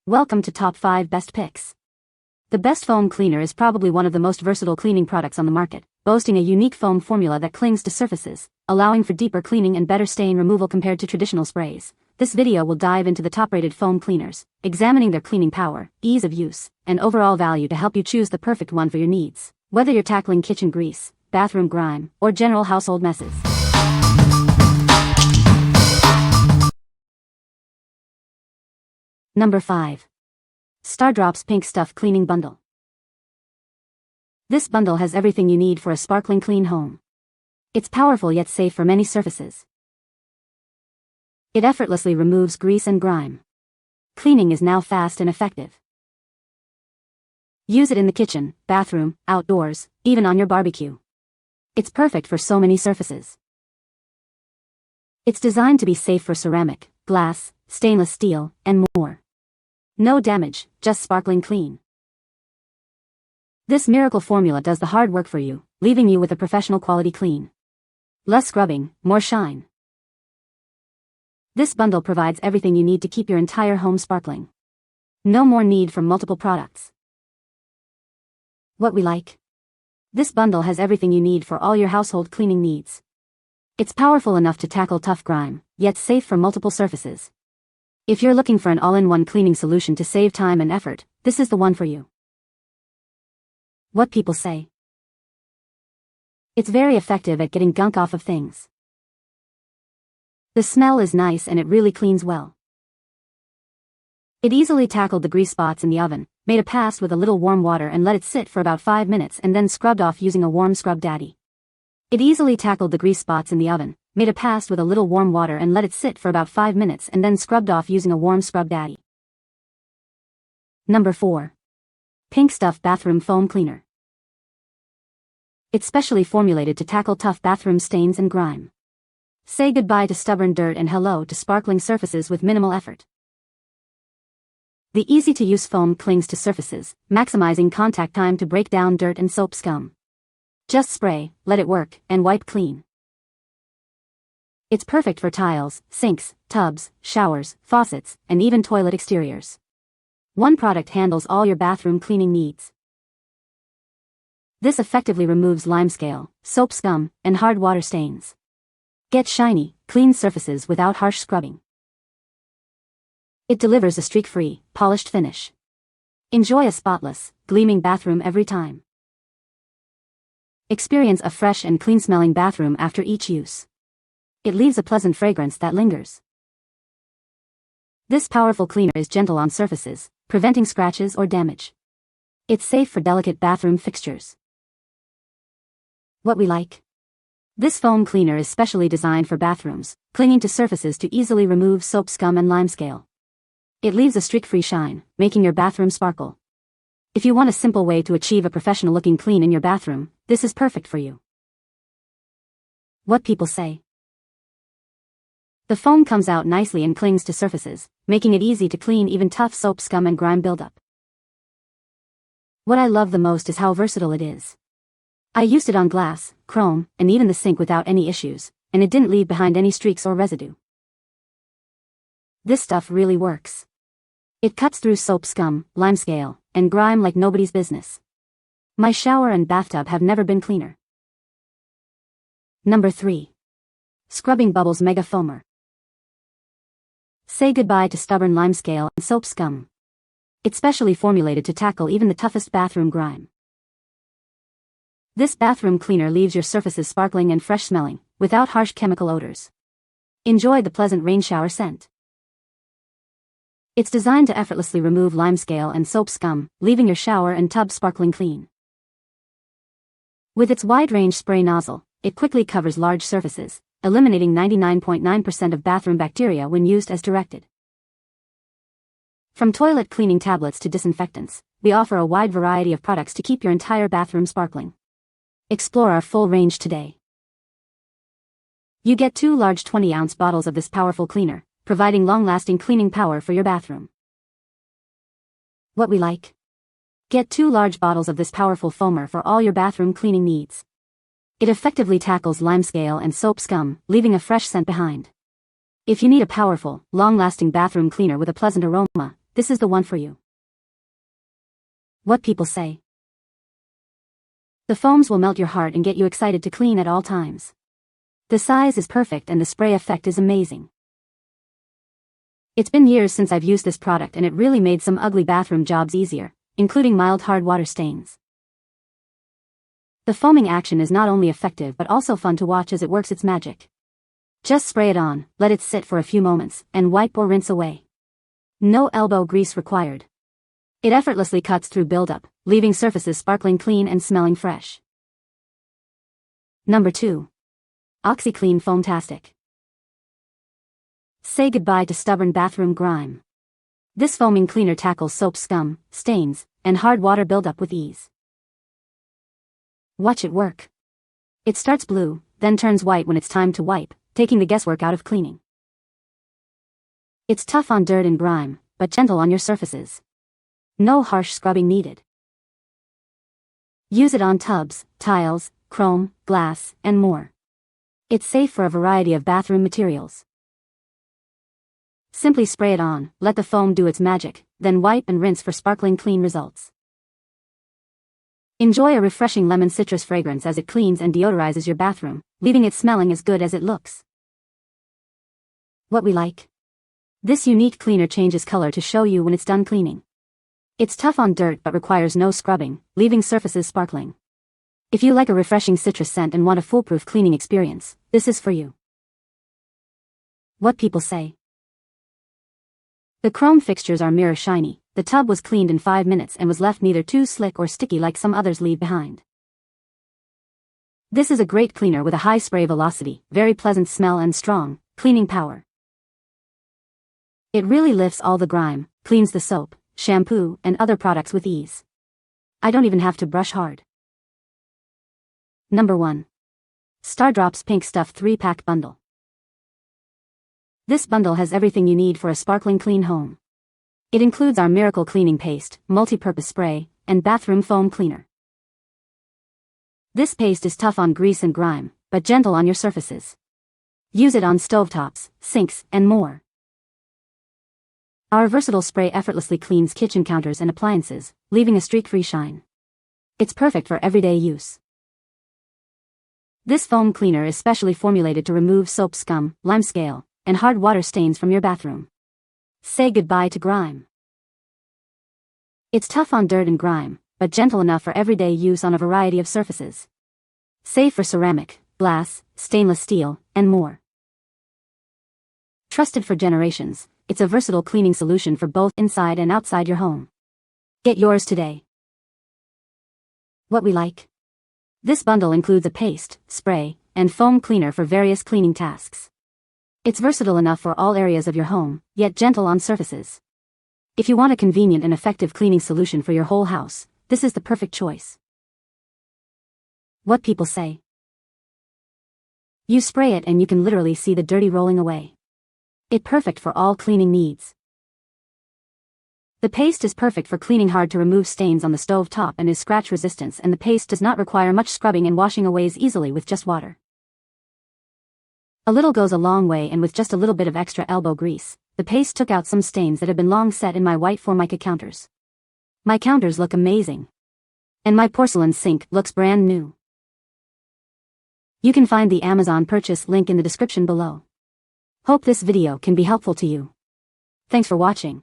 Welcome to Top 5 Best Picks. The Best Foam Cleaner is probably one of the most versatile cleaning products on the market, boasting a unique foam formula that clings to surfaces, allowing for deeper cleaning and better stain removal compared to traditional sprays. This video will dive into the top-rated foam cleaners, examining their cleaning power, ease of use, and overall value to help you choose the perfect one for your needs, whether you're tackling kitchen grease, bathroom grime, or general household messes. Number 5. Stardrops Pink Stuff Cleaning Bundle. This bundle has everything you need for a sparkling clean home. It's powerful yet safe for many surfaces. It effortlessly removes grease and grime. Cleaning is now fast and effective. Use it in the kitchen, bathroom, outdoors, even on your barbecue. It's perfect for so many surfaces. It's designed to be safe for ceramic, glass, stainless steel, and more. No damage, just sparkling clean. This miracle formula does the hard work for you, leaving you with a professional quality clean. Less scrubbing, more shine. This bundle provides everything you need to keep your entire home sparkling. No more need for multiple products. What we like? This bundle has everything you need for all your household cleaning needs. It's powerful enough to tackle tough grime, yet safe for multiple surfaces. If you're looking for an all-in-one cleaning solution to save time and effort, this is the one for you. What people say. It's very effective at getting gunk off of things. The smell is nice and it really cleans well. It easily tackled the grease spots in the oven, made a pass with a little warm water and let it sit for about 5 minutes and then scrubbed off using a warm scrub daddy. It easily tackled the grease spots in the oven, made a pass with a little warm water and let it sit for about 5 minutes and then scrubbed off using a warm scrub daddy. Number 4. Pink Stuff Bathroom Foam Cleaner. It's specially formulated to tackle tough bathroom stains and grime. Say goodbye to stubborn dirt and hello to sparkling surfaces with minimal effort. The easy-to-use foam clings to surfaces, maximizing contact time to break down dirt and soap scum. Just spray, let it work, and wipe clean. It's perfect for tiles, sinks, tubs, showers, faucets, and even toilet exteriors. One product handles all your bathroom cleaning needs. This effectively removes limescale, soap scum, and hard water stains. Get shiny, clean surfaces without harsh scrubbing. It delivers a streak-free, polished finish. Enjoy a spotless, gleaming bathroom every time. Experience a fresh and clean-smelling bathroom after each use. It leaves a pleasant fragrance that lingers. This powerful cleaner is gentle on surfaces, preventing scratches or damage. It's safe for delicate bathroom fixtures. What we like? This foam cleaner is specially designed for bathrooms, clinging to surfaces to easily remove soap scum and limescale. It leaves a streak-free shine, making your bathroom sparkle. If you want a simple way to achieve a professional-looking clean in your bathroom, this is perfect for you. What people say. The foam comes out nicely and clings to surfaces, making it easy to clean even tough soap scum and grime buildup. What I love the most is how versatile it is. I used it on glass, chrome, and even the sink without any issues, and it didn't leave behind any streaks or residue. This stuff really works. It cuts through soap scum, limescale, and grime like nobody's business. My shower and bathtub have never been cleaner. Number 3. Scrubbing Bubbles Mega Foamer. Say goodbye to stubborn limescale and soap scum. It's specially formulated to tackle even the toughest bathroom grime. This bathroom cleaner leaves your surfaces sparkling and fresh smelling, without harsh chemical odors. Enjoy the pleasant rain shower scent. It's designed to effortlessly remove limescale and soap scum, leaving your shower and tub sparkling clean. With its wide-range spray nozzle, it quickly covers large surfaces, eliminating 99.9% of bathroom bacteria when used as directed. From toilet cleaning tablets to disinfectants, we offer a wide variety of products to keep your entire bathroom sparkling. Explore our full range today. You get 2 large 20-ounce bottles of this powerful cleaner, providing long-lasting cleaning power for your bathroom. What we like? Get 2 large bottles of this powerful foamer for all your bathroom cleaning needs. It effectively tackles limescale and soap scum, leaving a fresh scent behind. If you need a powerful, long-lasting bathroom cleaner with a pleasant aroma, this is the one for you. What people say. The foams will melt your heart and get you excited to clean at all times. The size is perfect and the spray effect is amazing. It's been years since I've used this product and it really made some ugly bathroom jobs easier, including mild hard water stains. The foaming action is not only effective but also fun to watch as it works its magic. Just spray it on, let it sit for a few moments, and wipe or rinse away. No elbow grease required. It effortlessly cuts through buildup, leaving surfaces sparkling clean and smelling fresh. Number 2. OxiClean Foam-Tastic. Say goodbye to stubborn bathroom grime. This foaming cleaner tackles soap scum, stains, and hard water buildup with ease. Watch it work. It starts blue, then turns white when it's time to wipe, taking the guesswork out of cleaning. It's tough on dirt and grime, but gentle on your surfaces. No harsh scrubbing needed. Use it on tubs, tiles, chrome, glass, and more. It's safe for a variety of bathroom materials. Simply spray it on, let the foam do its magic, then wipe and rinse for sparkling clean results. Enjoy a refreshing lemon citrus fragrance as it cleans and deodorizes your bathroom, leaving it smelling as good as it looks. What we like. This unique cleaner changes color to show you when it's done cleaning. It's tough on dirt but requires no scrubbing, leaving surfaces sparkling. If you like a refreshing citrus scent and want a foolproof cleaning experience, this is for you. What people say. The chrome fixtures are mirror shiny, the tub was cleaned in 5 minutes and was left neither too slick or sticky like some others leave behind. This is a great cleaner with a high spray velocity, very pleasant smell and strong cleaning power. It really lifts all the grime, cleans the soap, shampoo, and other products with ease. I don't even have to brush hard. Number 1. Stardrops Pink Stuff 3-Pack Bundle. This bundle has everything you need for a sparkling clean home. It includes our miracle cleaning paste, multi-purpose spray, and bathroom foam cleaner. This paste is tough on grease and grime, but gentle on your surfaces. Use it on stovetops, sinks, and more. Our versatile spray effortlessly cleans kitchen counters and appliances, leaving a streak-free shine. It's perfect for everyday use. This foam cleaner is specially formulated to remove soap scum, limescale, and hard water stains from your bathroom. Say goodbye to grime. It's tough on dirt and grime, but gentle enough for everyday use on a variety of surfaces. Safe for ceramic, glass, stainless steel, and more. Trusted for generations, it's a versatile cleaning solution for both inside and outside your home. Get yours today. What we like. This bundle includes a paste, spray, and foam cleaner for various cleaning tasks. It's versatile enough for all areas of your home, yet gentle on surfaces. If you want a convenient and effective cleaning solution for your whole house, this is the perfect choice. What people say. You spray it and you can literally see the dirty rolling away. It's perfect for all cleaning needs. The paste is perfect for cleaning hard to remove stains on the stove top and is scratch resistant, and the paste does not require much scrubbing and washing away easily with just water. A little goes a long way, and with just a little bit of extra elbow grease, the paste took out some stains that have been long set in my white Formica counters. My counters look amazing. And my porcelain sink looks brand new. You can find the Amazon purchase link in the description below. Hope this video can be helpful to you. Thanks for watching.